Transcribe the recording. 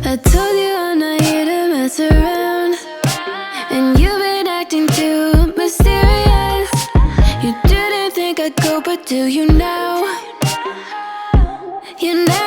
I told you I'm not here to mess around, and you've been acting too mysterious. You didn't think I'd go, but do you now? You never